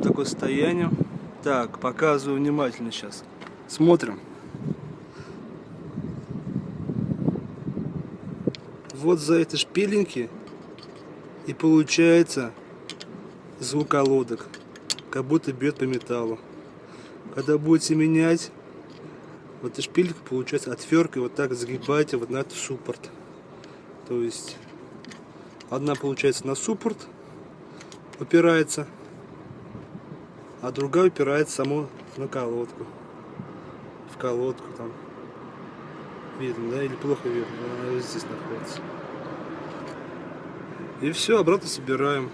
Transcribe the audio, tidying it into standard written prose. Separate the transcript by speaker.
Speaker 1: Вот такое состояние. Так, показываю внимательно сейчас. Смотрим. Вот за эти шпиленьки и получается звук колодок, как будто бьет по металлу. Когда будете менять, вот эта шпилька, получается, отверткой вот так загибаете вот на этот суппорт. То есть одна получается на суппорт упирается, а другая упирается само на колодку. В колодку там. Видно, да? Или плохо видно? Она вот здесь находится. И все, обратно собираем.